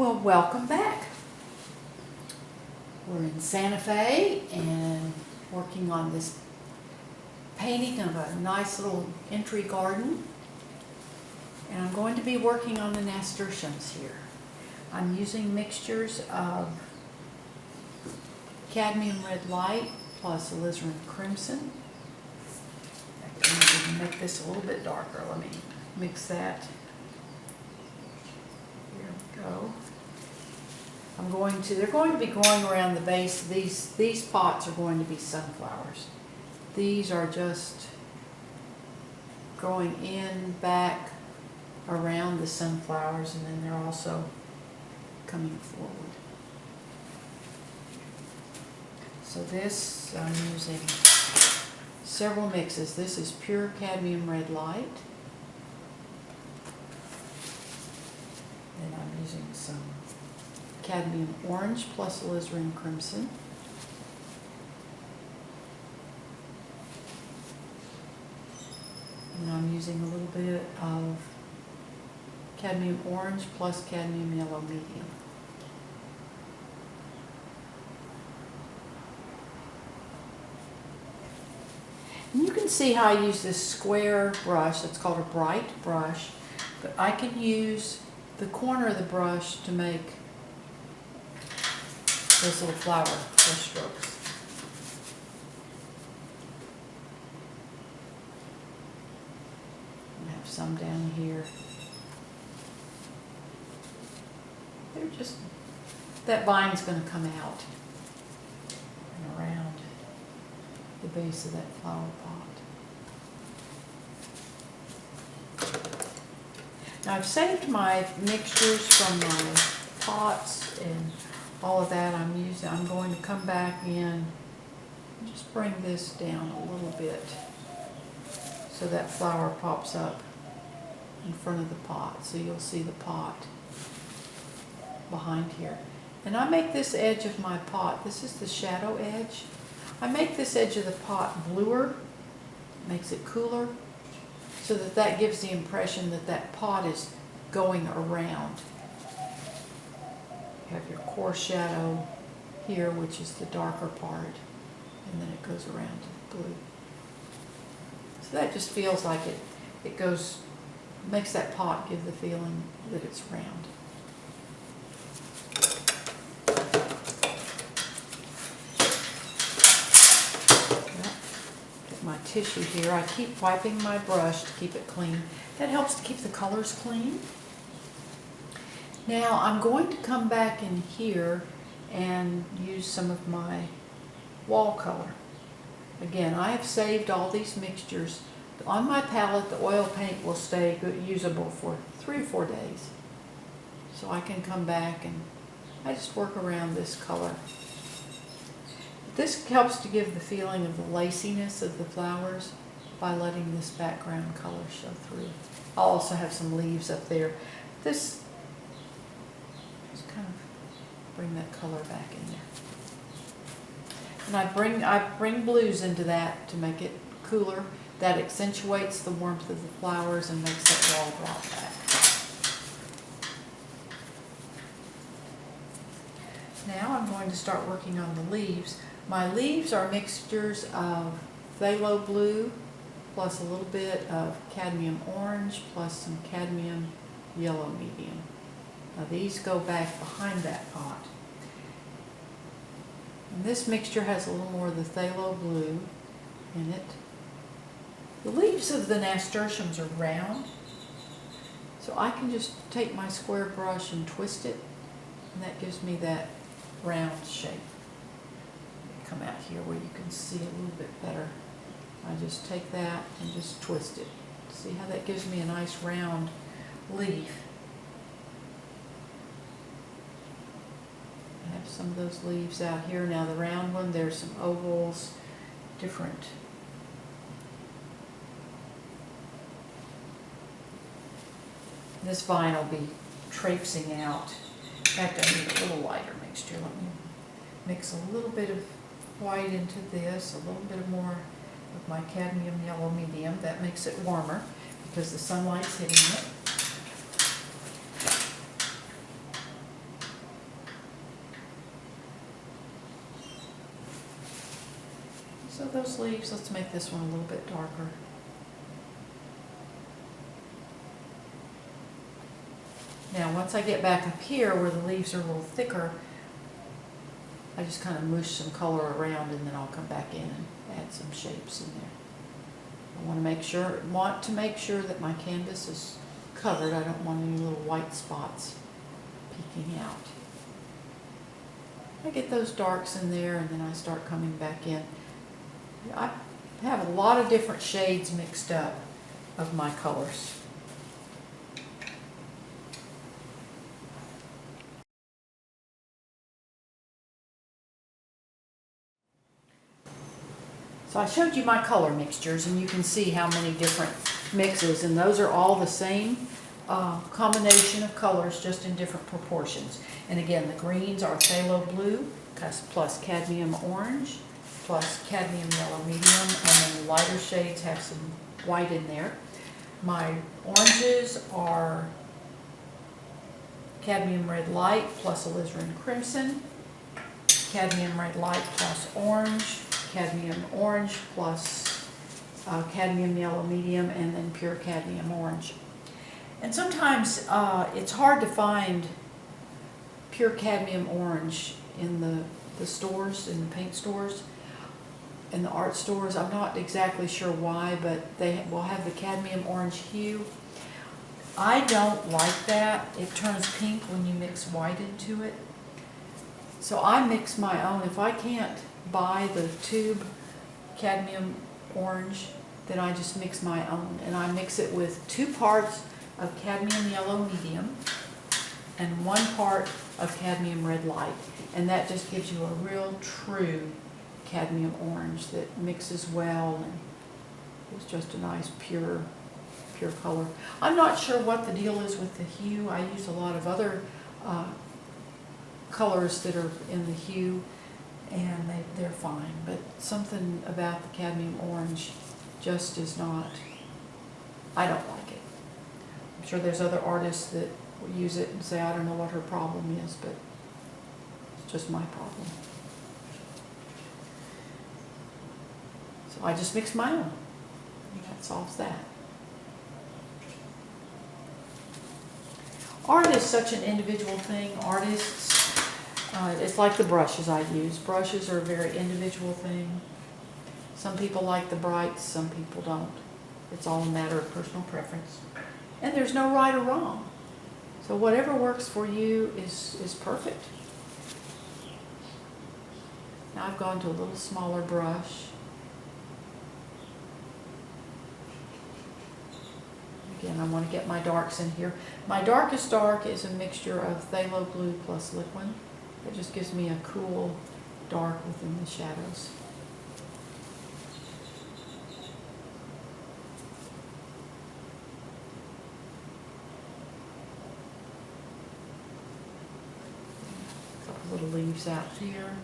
Well, welcome back. We're in Santa Fe and working on this painting of a nice little entry garden. And I'm going to be working on the nasturtiums here. I'm using mixtures of cadmium red light plus alizarin crimson. I'm going to make this a little bit darker. Let me mix that. Here we go. They're going to be growing around the base. These pots are going to be sunflowers. These are just growing in, back, around the sunflowers, and then they're also coming forward. So this, I'm using several mixes. This is pure cadmium red light. Then I'm using some cadmium orange plus alizarin crimson. And I'm using a little bit of cadmium orange plus cadmium yellow medium. And you can see how I use this square brush. It's called a bright brush, but I can use the corner of the brush to make those little flower brush strokes. I have some down here. They're just, that vine's going to come out and around the base of that flower pot. Now I've saved my mixtures from my pots and all of that. I'm going to come back in and just bring this down a little bit so that flower pops up in front of the pot. So you'll see the pot behind here. And I make this edge of my pot, this is the shadow edge. I make this edge of the pot bluer, makes it cooler, so that gives the impression that that pot is going around. You have your core shadow here, which is the darker part, and then it goes around to the blue. So that just feels like it goes, makes that pot give the feeling that it's round. Get my tissue here. I keep wiping my brush to keep it clean. That helps to keep the colors clean. Now I'm going to come back in here and use some of my wall color. Again, I have saved all these mixtures. On my palette, the oil paint will stay usable for 3 or 4 days. So I can come back and I just work around this color. This helps to give the feeling of the laciness of the flowers by letting this background color show through. I'll also have some leaves up there. This just kind of bring that color back in there. And I bring blues into that to make it cooler. That accentuates the warmth of the flowers and makes that wall drop back. Now I'm going to start working on the leaves. My leaves are mixtures of phthalo blue plus a little bit of cadmium orange plus some cadmium yellow medium. Now these go back behind that pot. And this mixture has a little more of the phthalo blue in it. The leaves of the nasturtiums are round, so I can just take my square brush and twist it, and that gives me that round shape. Come out here where you can see a little bit better. I just take that and just twist it. See how that gives me a nice round leaf. I have some of those leaves out here. Now the round one, there's some ovals, different. This vine will be traipsing out. In fact, I need a little lighter mixture. Let me mix a little bit of white into this, a little bit more of my cadmium yellow medium. That makes it warmer because the sunlight's hitting it. So those leaves, let's make this one a little bit darker. Now once I get back up here where the leaves are a little thicker, I just kind of mush some color around and then I'll come back in and add some shapes in there. I want to make sure that my canvas is covered. I don't want any little white spots peeking out. I get those darks in there and then I start coming back in. I have a lot of different shades mixed up of my colors. So I showed you my color mixtures and you can see how many different mixes, and those are all the same combination of colors, just in different proportions. And again, the greens are phthalo blue plus cadmium orange plus cadmium yellow medium, and then the lighter shades have some white in there. My oranges are cadmium red light plus alizarin crimson, cadmium red light plus orange, cadmium orange plus cadmium yellow medium, and then pure cadmium orange. And sometimes it's hard to find pure cadmium orange in the stores, in the paint stores, in the art stores. I'm not exactly sure why, but they will have the cadmium orange hue. I don't like that. It turns pink when you mix white into it. So I mix my own. If I can't buy the tube cadmium orange, then I just mix my own. And I mix it with 2 parts of cadmium yellow medium and 1 part of cadmium red light. And that just gives you a real true cadmium orange that mixes well and is just a nice pure color. I'm not sure what the deal is with the hue. I use a lot of other colors that are in the hue, and they're fine, but something about the cadmium orange just is not, I don't like it. I'm sure there's other artists that will use it and say, I don't know what her problem is, but it's just my problem. So I just mix my own, and that solves that. Art is such an individual thing. Artists, it's like the brushes I use. Brushes are a very individual thing. Some people like the brights, some people don't. It's all a matter of personal preference. And there's no right or wrong. So whatever works for you is perfect. Now I've gone to a little smaller brush. Again, I want to get my darks in here. My darkest dark is a mixture of phthalo blue plus liquid. It just gives me a cool dark within the shadows. A couple little leaves out here.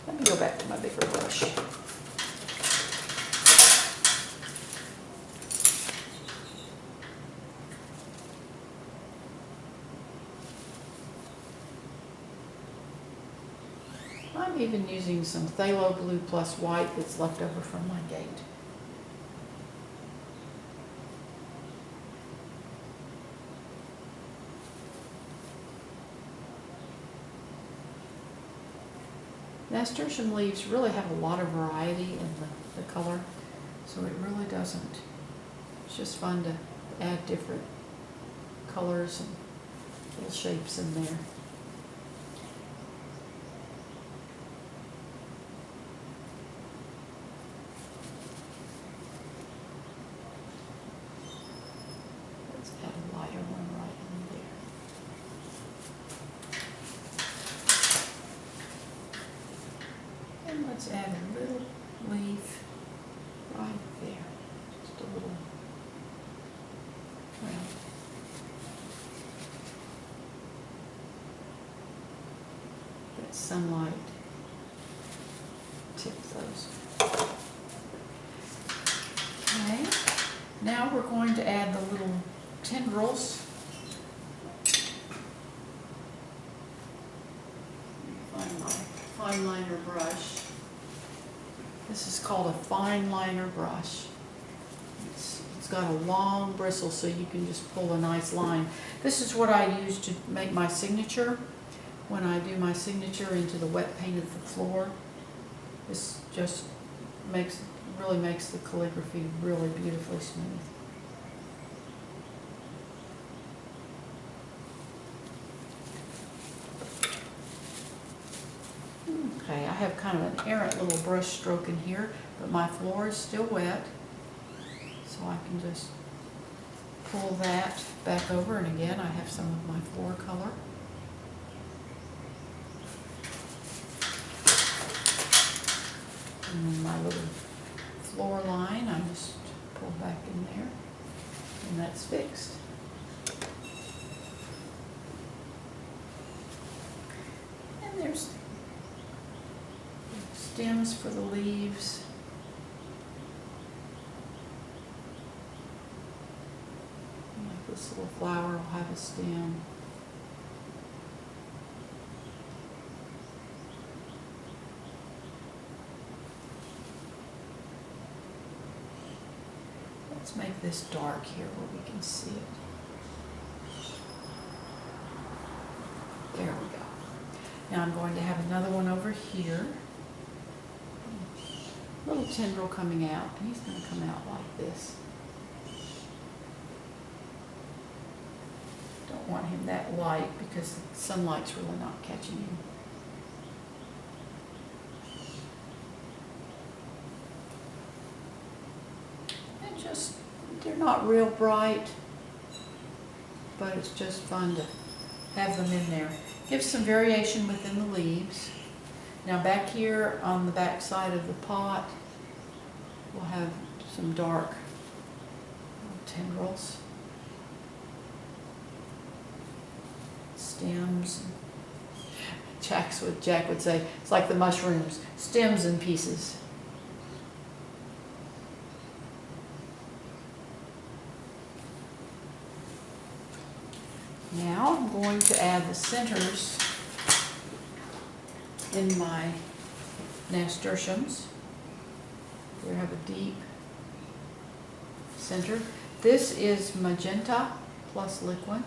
Let me go back to my bigger brush. I'm even using some phthalo blue plus white that's left over from my gate. Nasturtium leaves really have a lot of variety in the color, so it really doesn't. It's just fun to add different colors and little shapes in there. Let's add a little leaf right there, just a little round. That sunlight tips those. Okay, now we're going to add the little tendrils. Find my fine liner brush. This is called a fine liner brush. It's got a long bristle so you can just pull a nice line. This is what I use to make my signature. When I do my signature into the wet paint of the floor, this just really makes the calligraphy really beautifully smooth. Okay, I have kind of an errant little brush stroke in here, but my floor is still wet, so I can just pull that back over, and again I have some of my floor color. And then my little floor line, I just pull back in there, and that's fixed. And there's stems for the leaves. Like this little flower will have a stem. Let's make this dark here where we can see it. There we go. Now I'm going to have another one over here. Little tendril coming out, and he's going to come out like this. Don't want him that light because the sunlight's really not catching him. And just, they're not real bright, but it's just fun to have them in there. Gives some variation within the leaves. Now back here on the back side of the pot, we'll have some dark tendrils, stems. Jack would say, it's like the mushrooms, stems and pieces. Now I'm going to add the centers in my nasturtiums. We have a deep center. This is magenta plus liquid.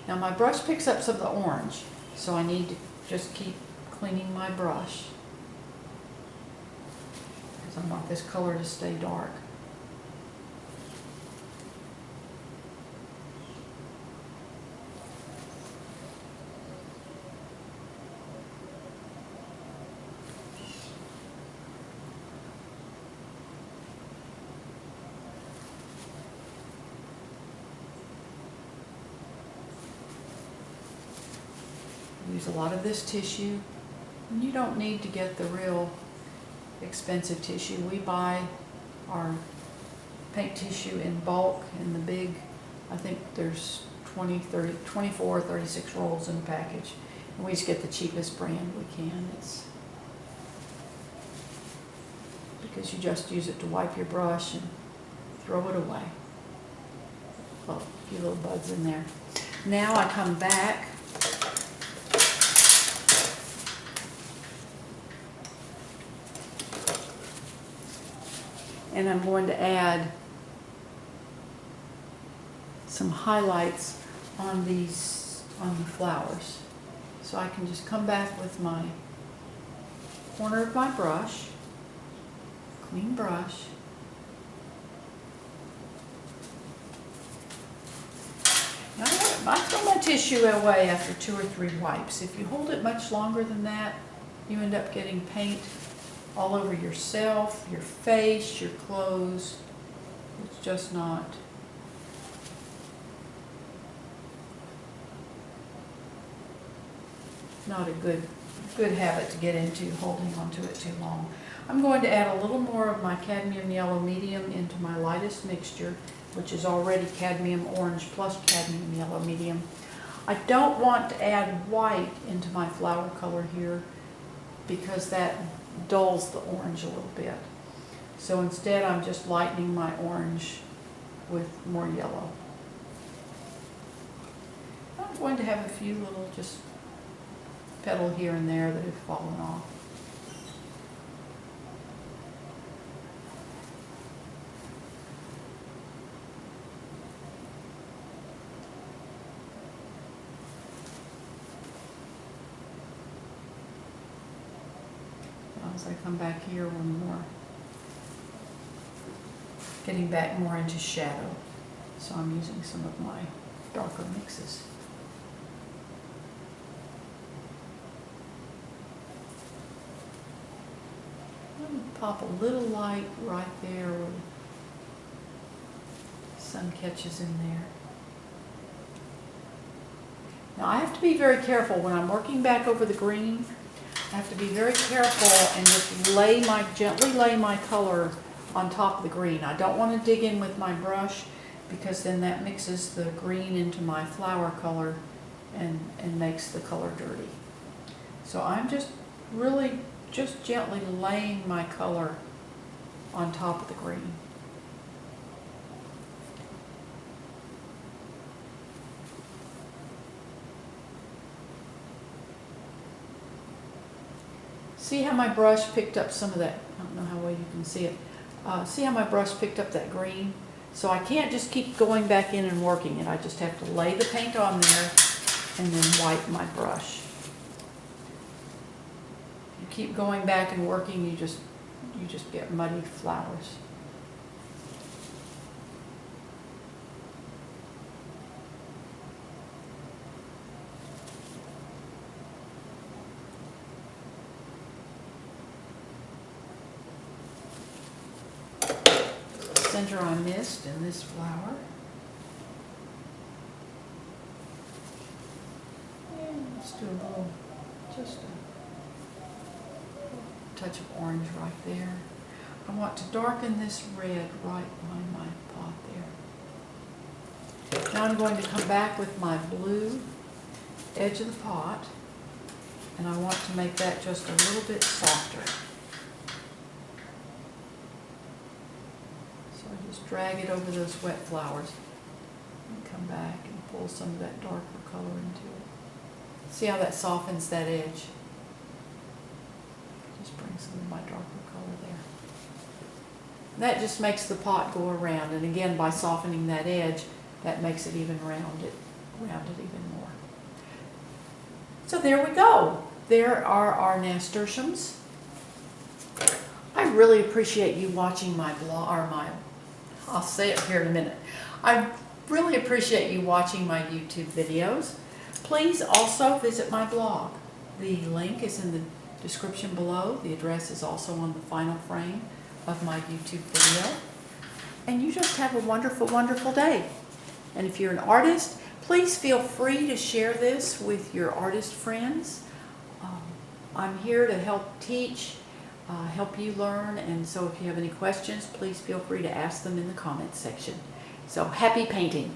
Now my brush picks up some of the orange, so I need to just keep cleaning my brush because I want this color to stay dark. Use a lot of this tissue, and you don't need to get the real expensive tissue. We buy our paint tissue in bulk in the big, I think there's 20, 30, 24, 36 rolls in a package, and we just get the cheapest brand we can. It's because you just use it to wipe your brush and throw it away. Oh, a few little buds in there. Now I come back and I'm going to add some highlights on the flowers. So I can just come back with my corner of my brush, clean brush, now I throw my tissue away after 2 or 3 wipes. If you hold it much longer than that, you end up getting paint all over yourself, your face, your clothes. It's just not a good good habit to get into, holding onto it too long. I'm going to add a little more of my cadmium yellow medium into my lightest mixture, which is already cadmium orange plus cadmium yellow medium. I don't want to add white into my flower color here because that dulls the orange a little bit. So instead I'm just lightening my orange with more yellow. I'm going to have a few little just petal here and there that have fallen off. As I come back here, one more, getting back more into shadow. So I'm using some of my darker mixes. I'm going to pop a little light right there where the sun catches in there. Now I have to be very careful when I'm working back over the green. I have to be very careful and just gently lay my color on top of the green. I don't want to dig in with my brush because then that mixes the green into my flower color and makes the color dirty. So I'm just really just gently laying my color on top of the green. See how my brush picked up some of that, I don't know how well you can see it. See how my brush picked up that green? So I can't just keep going back in and working it. I just have to lay the paint on there and then wipe my brush. You keep going back and working, you just get muddy flowers. Center I missed in this flower. And let's do a little, just a touch of orange right there. I want to darken this red right behind my pot there. Now I'm going to come back with my blue edge of the pot, and I want to make that just a little bit softer. Just drag it over those wet flowers and come back and pull some of that darker color into it. See how that softens that edge? Just bring some of my darker color there. That just makes the pot go around, and again by softening that edge, that makes it even round it even more. So there we go. There are our nasturtiums. I really appreciate you watching my blog, or I'll say it here in a minute. I really appreciate you watching my YouTube videos. Please also visit my blog. The link is in the description below. The address is also on the final frame of my YouTube video. And you just have a wonderful, wonderful day. And if you're an artist, please feel free to share this with your artist friends. I'm here to help teach, help you learn, and so if you have any questions, please feel free to ask them in the comments section. So happy painting!